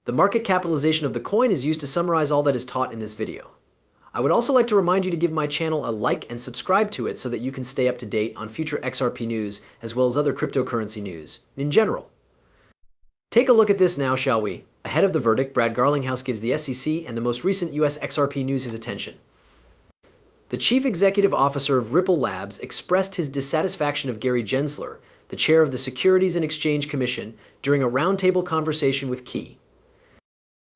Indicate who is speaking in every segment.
Speaker 1: The market capitalization of the coin is used to summarize all that is taught in this video. I would also like to remind you to give my channel a like and subscribe to it so that you can stay up to date on future XRP news as well as other cryptocurrency news in general. Take a look at this now, shall we? Ahead of the verdict, Brad Garlinghouse gives the SEC and the most recent US XRP news his attention. The chief executive officer of Ripple Labs expressed his dissatisfaction of Gary Gensler, the chair of the Securities and Exchange Commission, during a roundtable conversation with key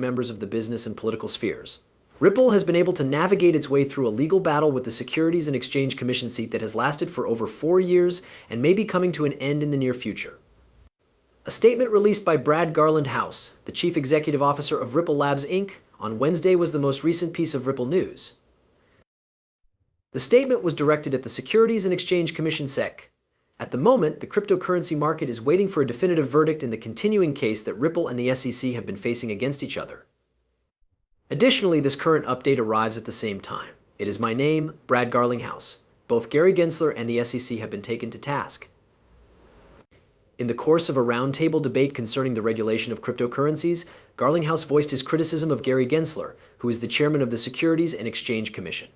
Speaker 1: members of the business and political spheres. Ripple has been able to navigate its way through a legal battle with the Securities and Exchange Commission seat that has lasted for over 4 years and may be coming to an end in the near future. A statement released by Brad Garlinghouse, the chief executive officer of Ripple Labs Inc., on Wednesday was the most recent piece of Ripple news. The statement was directed at the Securities and Exchange Commission SEC. At the moment, the cryptocurrency market is waiting for a definitive verdict in the continuing case that Ripple and the SEC have been facing against each other. Additionally, this current update arrives at the same time. It is my name, Brad Garlinghouse. Both Gary Gensler and the SEC have been taken to task. In the course of a roundtable debate concerning the regulation of cryptocurrencies, Garlinghouse voiced his criticism of Gary Gensler, who is the chairman of the Securities and Exchange Commission.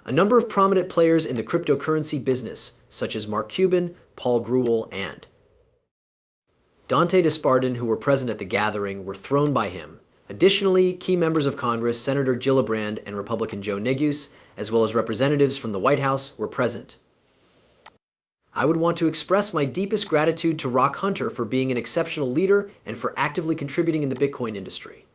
Speaker 1: A number of prominent players in the cryptocurrency business, such as Mark Cuban, Paul Grewal, and Dante Despardin, who were present at the gathering, were thrown by him. Additionally, key members of Congress, Senator Gillibrand and Republican Joe Neguse, as well as representatives from the White House, were present. I would want to express my deepest gratitude to Rock Hunter for being an exceptional leader and for actively contributing in the Bitcoin industry.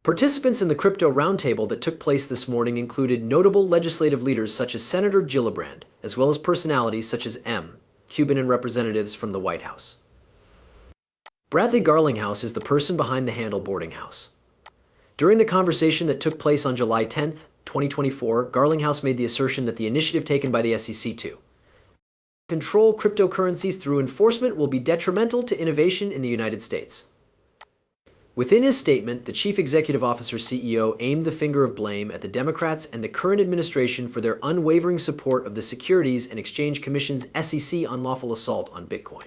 Speaker 1: Participants in the crypto roundtable that took place this morning included notable legislative leaders such as Senator Gillibrand, as well as personalities such as M. Cuban and representatives from the White House. Bradley Garlinghouse is the person behind the handle Boarding House. During the conversation that took place on July 10, 2024, Garlinghouse made the assertion that the initiative taken by the SEC to control cryptocurrencies through enforcement will be detrimental to innovation in the United States. Within his statement, the chief executive officer CEO aimed the finger of blame at the Democrats and the current administration for their unwavering support of the Securities and Exchange Commission's SEC unlawful assault on Bitcoin.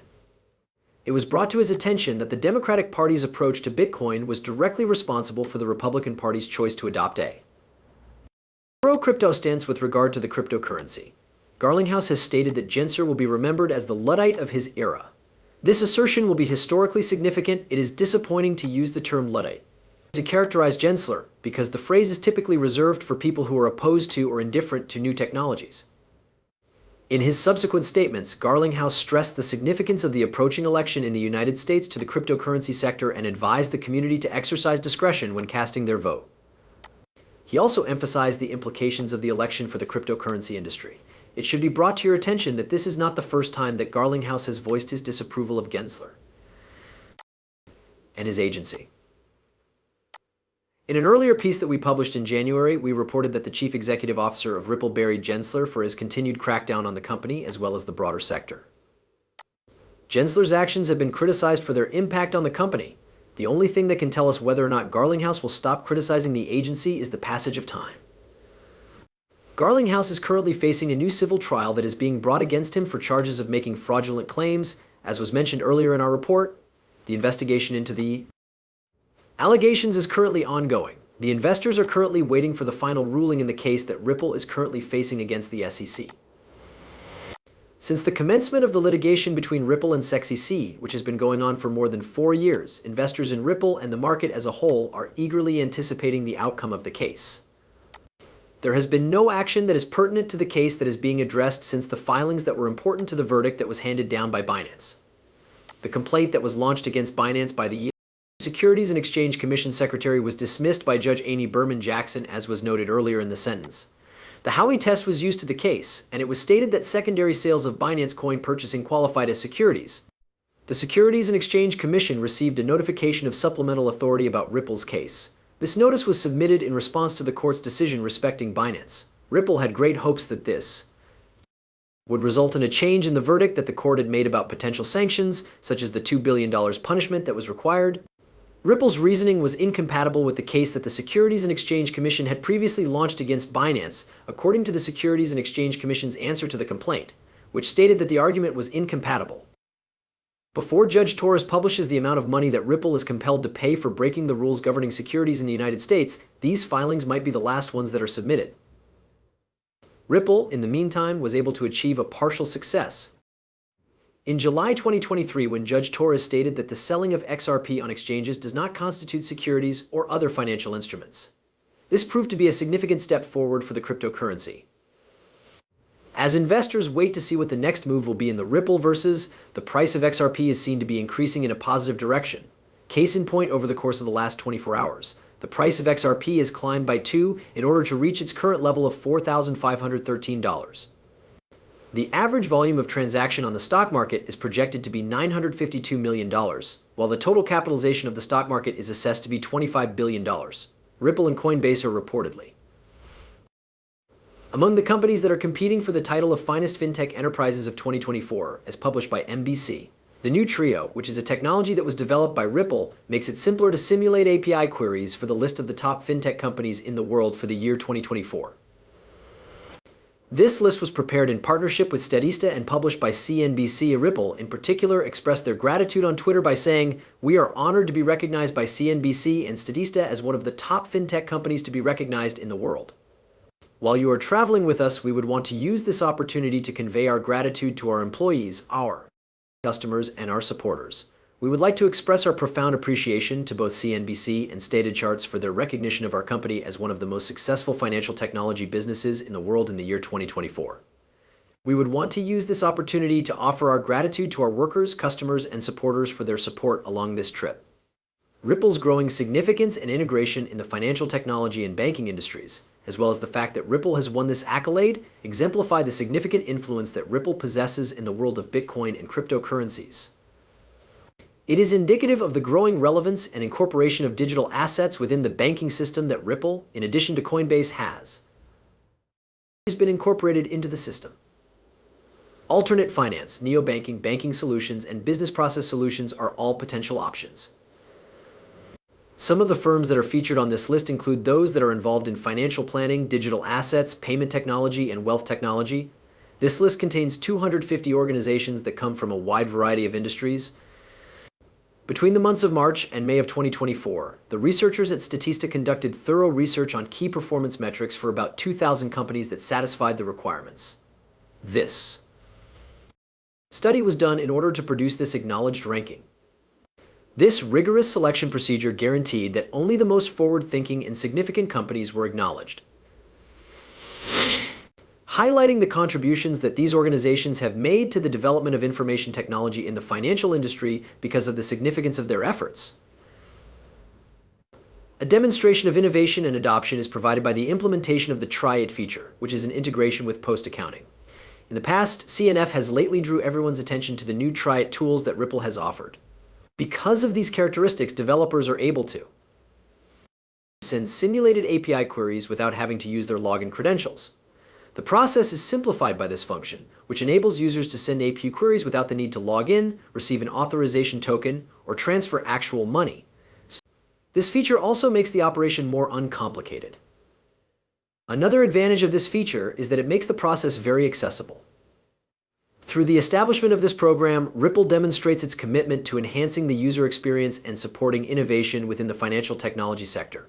Speaker 1: It was brought to his attention that the Democratic Party's approach to Bitcoin was directly responsible for the Republican Party's choice to adopt a pro-crypto stance with regard to the cryptocurrency. Garlinghouse has stated that Gensler will be remembered as the Luddite of his era. This assertion will be historically significant. It is disappointing to use the term Luddite to characterize Gensler because the phrase is typically reserved for people who are opposed to or indifferent to new technologies. In his subsequent statements, Garlinghouse stressed the significance of the approaching election in the United States to the cryptocurrency sector and advised the community to exercise discretion when casting their vote. He also emphasized the implications of the election for the cryptocurrency industry. It should be brought to your attention that this is not the first time that Garlinghouse has voiced his disapproval of Gensler and his agency. In an earlier piece that we published in January, we reported that the chief executive officer of Ripple buried Gensler for his continued crackdown on the company as well as the broader sector. Gensler's actions have been criticized for their impact on the company. The only thing that can tell us whether or not Garlinghouse will stop criticizing the agency is the passage of time. Garlinghouse is currently facing a new civil trial that is being brought against him for charges of making fraudulent claims. As was mentioned earlier in our report, the investigation into the allegations is currently ongoing. The investors are currently waiting for the final ruling in the case that Ripple is currently facing against the SEC. Since the commencement of the litigation between Ripple and SEC, which has been going on for more than 4 years, investors in Ripple and the market as a whole are eagerly anticipating the outcome of the case. There has been no action that is pertinent to the case that is being addressed since the filings that were important to the verdict that was handed down by Binance. The complaint that was launched against Binance by the Securities and Exchange Commission Secretary was dismissed by Judge Amy Berman Jackson, as was noted earlier in the sentence. The Howey test was used to the case, and it was stated that secondary sales of Binance coin purchasing qualified as securities. The Securities and Exchange Commission received a notification of supplemental authority about Ripple's case. This notice was submitted in response to the court's decision respecting Binance. Ripple had great hopes that this would result in a change in the verdict that the court had made about potential sanctions, such as the $2 billion punishment that was required. Ripple's reasoning was incompatible with the case that the Securities and Exchange Commission had previously launched against Binance, according to the Securities and Exchange Commission's answer to the complaint, which stated that the argument was incompatible. Before Judge Torres publishes the amount of money that Ripple is compelled to pay for breaking the rules governing securities in the United States, these filings might be the last ones that are submitted. Ripple, in the meantime, was able to achieve a partial success. In July 2023, when Judge Torres stated that the selling of XRP on exchanges does not constitute securities or other financial instruments. This proved to be a significant step forward for the cryptocurrency. As investors wait to see what the next move will be in the Ripple versus, the price of XRP is seen to be increasing in a positive direction. Case in point, over the course of the last 24 hours, the price of XRP has climbed by 2 in order to reach its current level of $4,513. The average volume of transaction on the stock market is projected to be $952 million, while the total capitalization of the stock market is assessed to be $25 billion. Ripple and Coinbase are reportedly among the companies that are competing for the title of Finest FinTech Enterprises of 2024, as published by NBC. The new Trio, which is a technology that was developed by Ripple, makes it simpler to simulate API queries for the list of the top fintech companies in the world for the year 2024. This list was prepared in partnership with Statista and published by CNBC. Ripple, in particular, expressed their gratitude on Twitter by saying, "We are honored to be recognized by CNBC and Statista as one of the top fintech companies to be recognized in the world. While you are traveling with us, we would want to use this opportunity to convey our gratitude to our employees, our customers, and our supporters. We would like to express our profound appreciation to both CNBC and Stated Charts for their recognition of our company as one of the most successful financial technology businesses in the world in the year 2024. We would want to use this opportunity to offer our gratitude to our workers, customers, and supporters for their support along this trip." Ripple's growing significance and integration in the financial technology and banking industries, as well as the fact that Ripple has won this accolade, exemplify the significant influence that Ripple possesses in the world of Bitcoin and cryptocurrencies. It is indicative of the growing relevance and incorporation of digital assets within the banking system that Ripple, in addition to Coinbase, has been incorporated into the system. Alternate finance, neobanking, banking solutions, and business process solutions are all potential options. Some of the firms that are featured on this list include those that are involved in financial planning, digital assets, payment technology, and wealth technology. This list contains 250 organizations that come from a wide variety of industries. Between the months of March and May of 2024, the researchers at Statista conducted thorough research on key performance metrics for about 2,000 companies that satisfied the requirements. This study was done in order to produce this acknowledged ranking. This rigorous selection procedure guaranteed that only the most forward-thinking and significant companies were acknowledged, highlighting the contributions that these organizations have made to the development of information technology in the financial industry because of the significance of their efforts. A demonstration of innovation and adoption is provided by the implementation of the Try It feature, which is an integration with post-accounting. In the past, CNF has lately drew everyone's attention to the new Try It tools that Ripple has offered. Because of these characteristics, developers are able to send simulated API queries without having to use their login credentials. The process is simplified by this function, which enables users to send API queries without the need to log in, receive an authorization token, or transfer actual money. This feature also makes the operation more uncomplicated. Another advantage of this feature is that it makes the process very accessible. Through the establishment of this program, Ripple demonstrates its commitment to enhancing the user experience and supporting innovation within the financial technology sector.